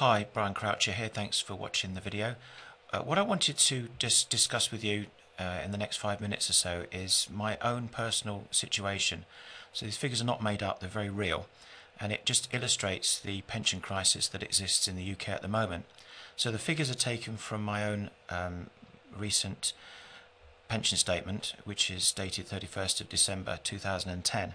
Hi, Brian Croucher here. Thanks for watching the video. What I wanted to just discuss with you in the next 5 minutes or so is my own personal situation. So these figures are not made up, they're very real, and it just illustrates the pension crisis that exists in the UK at the moment. So the figures are taken from my own recent pension statement, which is dated 31st of December 2010,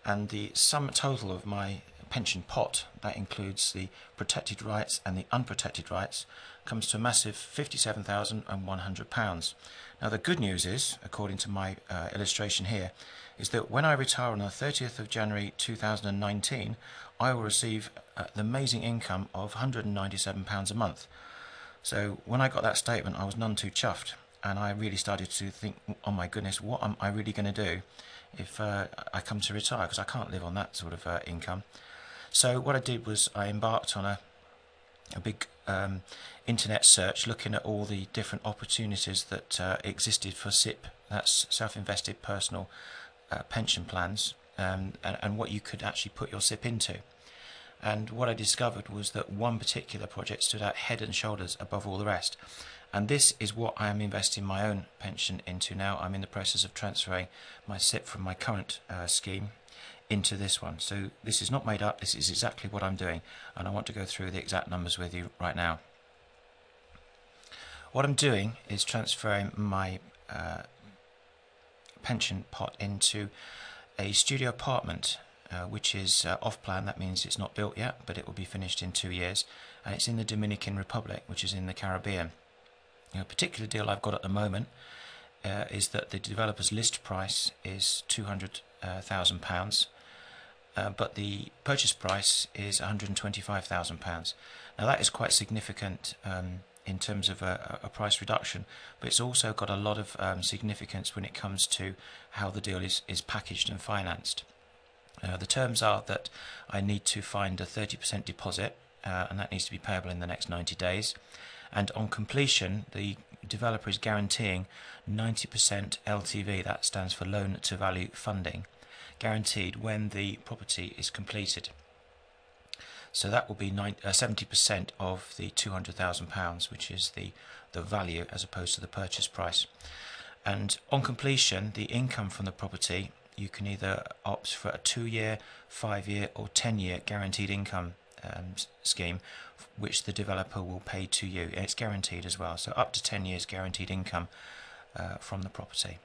and the sum total of my pension pot, that includes the protected rights and the unprotected rights, comes to a massive £57,100. Now the good news is, according to my illustration here, is that when I retire on the 30th of January 2019, I will receive the amazing income of £197 a month. So when I got that statement, I was none too chuffed, and I really started to think, oh my goodness, what am I really going to do if I come to retire, because I can't live on that sort of income. So what I did was I embarked on a big internet search, looking at all the different opportunities that existed for SIPP, that's self-invested personal pension plans, and what you could actually put your SIPP into. And what I discovered was that one particular project stood out head and shoulders above all the rest. And this is what I am investing my own pension into now. I'm in the process of transferring my SIPP from my current scheme into this one. So this is not made up, this is exactly what I'm doing, and I want to go through the exact numbers with you right now. What I'm doing is transferring my pension pot into a studio apartment, which is off plan. That means it's not built yet, but it will be finished in 2 years, and it's in the Dominican Republic, which is in the Caribbean. A particular deal I've got at the moment is that the developer's list price is £200,000, but the purchase price is £125,000. Now that is quite significant in terms of a price reduction, but it's also got a lot of significance when it comes to how the deal is packaged and financed. The terms are that I need to find a 30% deposit, and that needs to be payable in the next 90 days. And on completion, the developer is guaranteeing 90% LTV, that stands for loan to value funding, guaranteed when the property is completed. So that will be 70% of the £200,000, which is the value as opposed to the purchase price. And on completion, the income from the property, you can either opt for a 2-year, 5-year or 10-year guaranteed income scheme, which the developer will pay to you. And it's guaranteed as well, so up to 10 years guaranteed income from the property.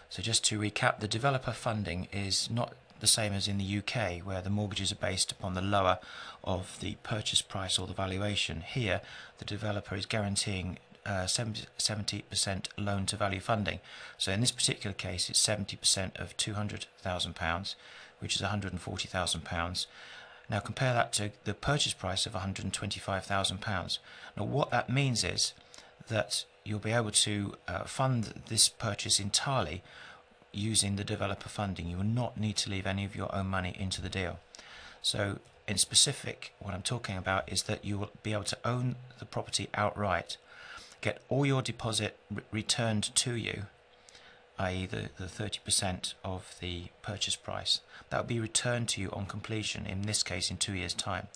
So just to recap, the developer funding is not the same as in the UK, where the mortgages are based upon the lower of the purchase price or the valuation. Here, the developer is guaranteeing 70% loan to value funding. So in this particular case, it's 70% of £200,000, which is £140,000. Now compare that to the purchase price of £125,000. Now what that means is that you'll be able to fund this purchase entirely using the developer funding. You will not need to leave any of your own money into the deal. So in specific, what I'm talking about is that you will be able to own the property outright, get all your deposit returned to you, i.e. the 30% of the purchase price. That will be returned to you on completion, in this case in 2 years' time,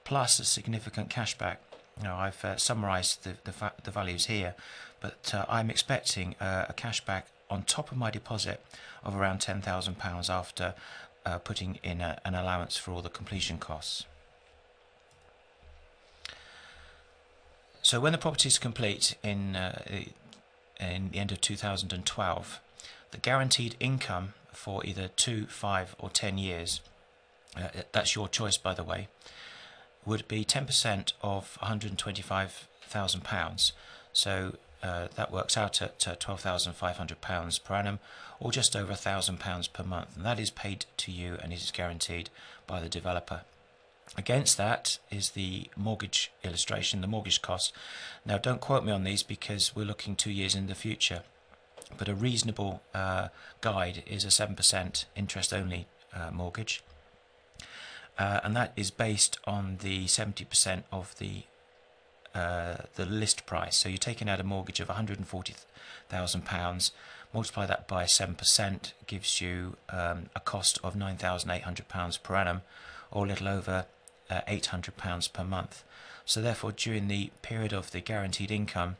plus a significant cashback. Now I've summarised the values here, but I'm expecting a cashback on top of my deposit of around £10,000 after putting in an allowance for all the completion costs. So when the property is complete in the end of 2012, the guaranteed income for either 2, 5 or 10 years, that's your choice by the way, would be 10% of £125,000. So that works out at £12,500 per annum, or just over £1,000 per month, and that is paid to you and is guaranteed by the developer. Against that is the mortgage illustration, the mortgage cost. Now don't quote me on these because we're looking 2 years in the future, but a reasonable guide is a 7% interest only mortgage, and that is based on the 70% of the list price. So you're taking out a mortgage of £140,000, multiply that by 7%, gives you a cost of £9,800 per annum, or a little over £800 per month. So therefore, during the period of the guaranteed income,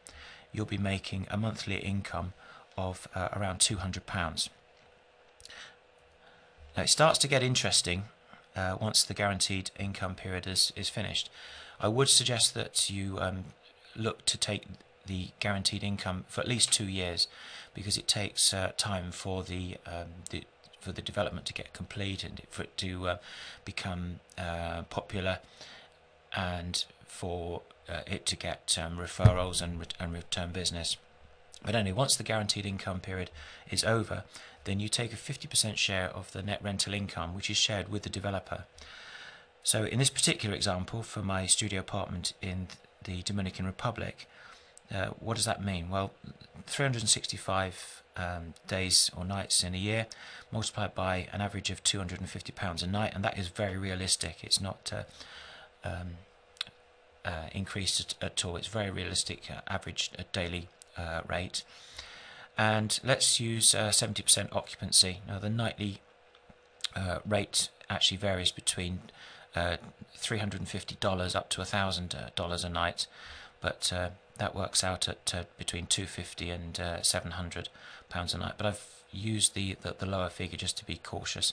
you'll be making a monthly income of around £200. Now it starts to get interesting once the guaranteed income period is finished. I would suggest that you look to take the guaranteed income for at least 2 years, because it takes time for the development to get complete and for it to become popular, and for it to get referrals and return business. But anyway, once the guaranteed income period is over, then you take a 50% share of the net rental income, which is shared with the developer. So in this particular example, for my studio apartment in the Dominican Republic, what does that mean? Well, 365 days or nights in a year, multiplied by an average of £250 a night, and that is very realistic. It's not increased at all. It's very realistic average daily rate. And let's use 70% occupancy. Now the nightly rate actually varies between $350 up to $1,000 a night, but that works out at between $250 and £700 a night. But I've used the lower figure just to be cautious,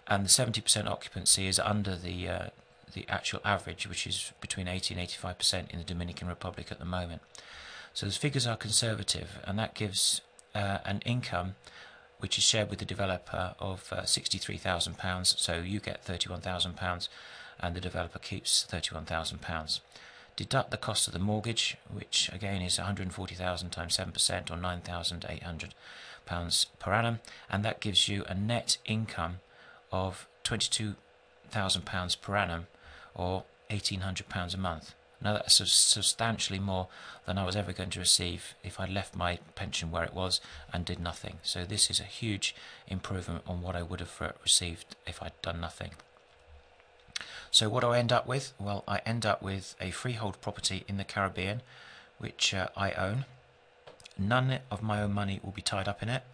and the 70% occupancy is under the actual average, which is between 80 and 85% in the Dominican Republic at the moment. So those figures are conservative, and that gives an income which is shared with the developer of £63,000. So you get £31,000 and the developer keeps £31,000. Deduct the cost of the mortgage, which again is £140,000 times 7%, or £9,800 per annum, and that gives you a net income of £22,000 per annum, or £1,800 a month. Now that's substantially more than I was ever going to receive if I left my pension where it was and did nothing. So this is a huge improvement on what I would have received if I'd done nothing. So what do I end up with? Well, I end up with a freehold property in the Caribbean, which I own. None of my own money will be tied up in it,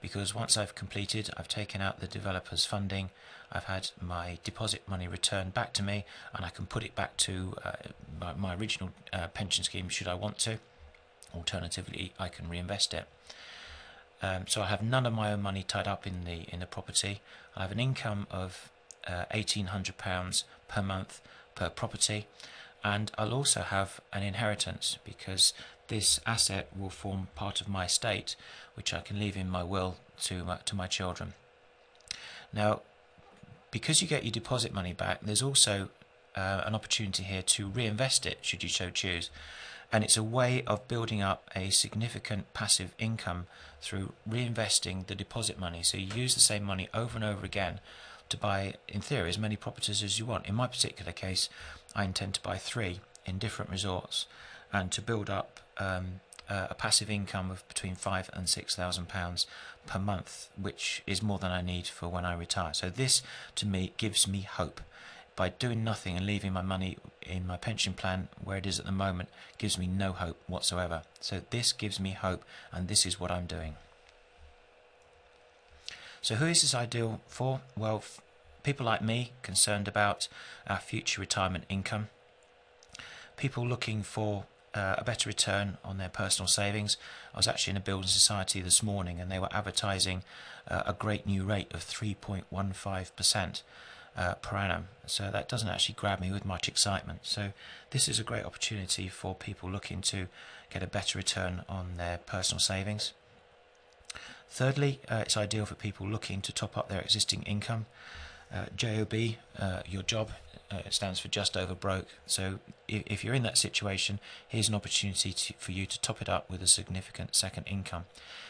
because once I've completed, I've taken out the developer's funding, I've had my deposit money returned back to me, and I can put it back to my original pension scheme should I want to. Alternatively, I can reinvest it. So I have none of my own money tied up in the property. I have an income of £1,800 per month per property, and I'll also have an inheritance, because this asset will form part of my estate, which I can leave in my will to my children. Now, because you get your deposit money back, there's also an opportunity here to reinvest it should you so choose, and it's a way of building up a significant passive income through reinvesting the deposit money. So you use the same money over and over again to buy, in theory, as many properties as you want. In my particular case, I intend to buy 3 in different resorts, and to build up a passive income of between £5,000 and £6,000 per month, which is more than I need for when I retire. So this, to me, gives me hope. By doing nothing and leaving my money in my pension plan where it is at the moment, gives me no hope whatsoever. So this gives me hope, and this is what I'm doing. So who is this ideal for? Well, people like me, concerned about our future retirement income. People looking for a better return on their personal savings. I was actually in a building society this morning, and they were advertising a great new rate of 3.15% per annum. So that doesn't actually grab me with much excitement. So this is a great opportunity for people looking to get a better return on their personal savings. Thirdly, it's ideal for people looking to top up their existing income. JOB, your job, it stands for just over broke. So if you're in that situation, here's an opportunity for you to top it up with a significant second income.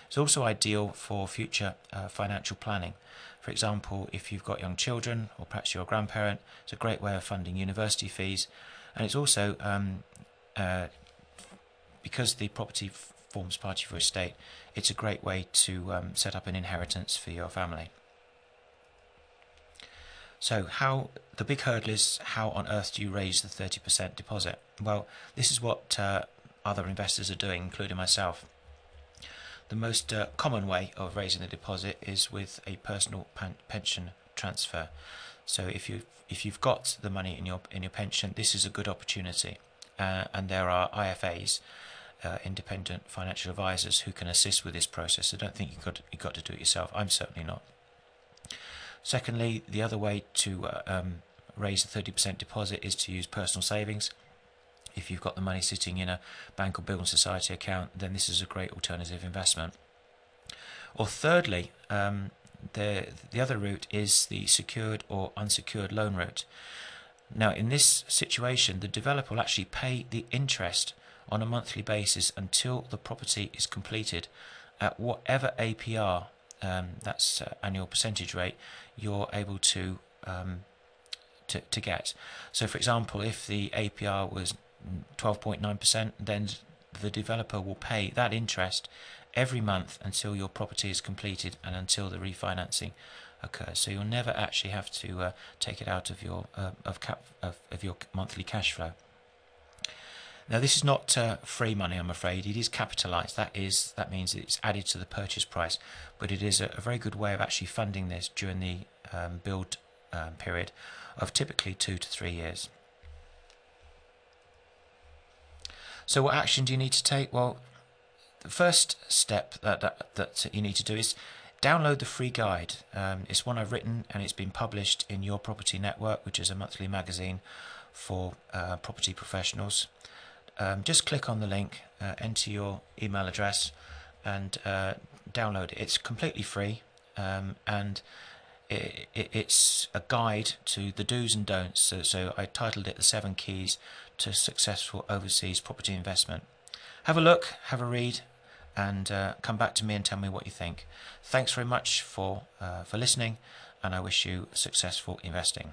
It's also ideal for future financial planning. For example, if you've got young children, or perhaps you're a grandparent, it's a great way of funding university fees. And it's also, because the property forms part of your estate, it's a great way to set up an inheritance for your family. So the big hurdle is, how on earth do you raise the 30% deposit? Well, this is what other investors are doing, including myself. The most common way of raising the deposit is with a personal pension transfer. So if you've got the money in your pension, this is a good opportunity, and there are IFAs, independent financial advisors, who can assist with this process. I don't think you've got to do it yourself. I'm certainly not. Secondly, the other way to raise a 30% deposit is to use personal savings. If you've got the money sitting in a bank or building society account, then this is a great alternative investment. Or thirdly, the other route is the secured or unsecured loan route. Now, in this situation, the developer will actually pay the interest on a monthly basis until the property is completed at whatever APR, that's annual percentage rate, you're able to get. So, for example, if the APR was 12.9%, then the developer will pay that interest every month until your property is completed and until the refinancing occurs. So you'll never actually have to take it out of your of your monthly cash flow. Now, this is not free money, I'm afraid. It is capitalised. That means it's added to the purchase price, but it is a very good way of actually funding this during the build period of typically 2 to 3 years. So what action do you need to take? Well, the first step that you need to do is download the free guide. It's one I've written, and it's been published in Your Property Network, which is a monthly magazine for property professionals. Just click on the link, enter your email address, and download it. It's completely free, and it's a guide to the do's and don'ts. So I titled it The 7 Keys to Successful Overseas Property Investment. Have a look, have a read, and come back to me and tell me what you think. Thanks very much for listening, and I wish you successful investing.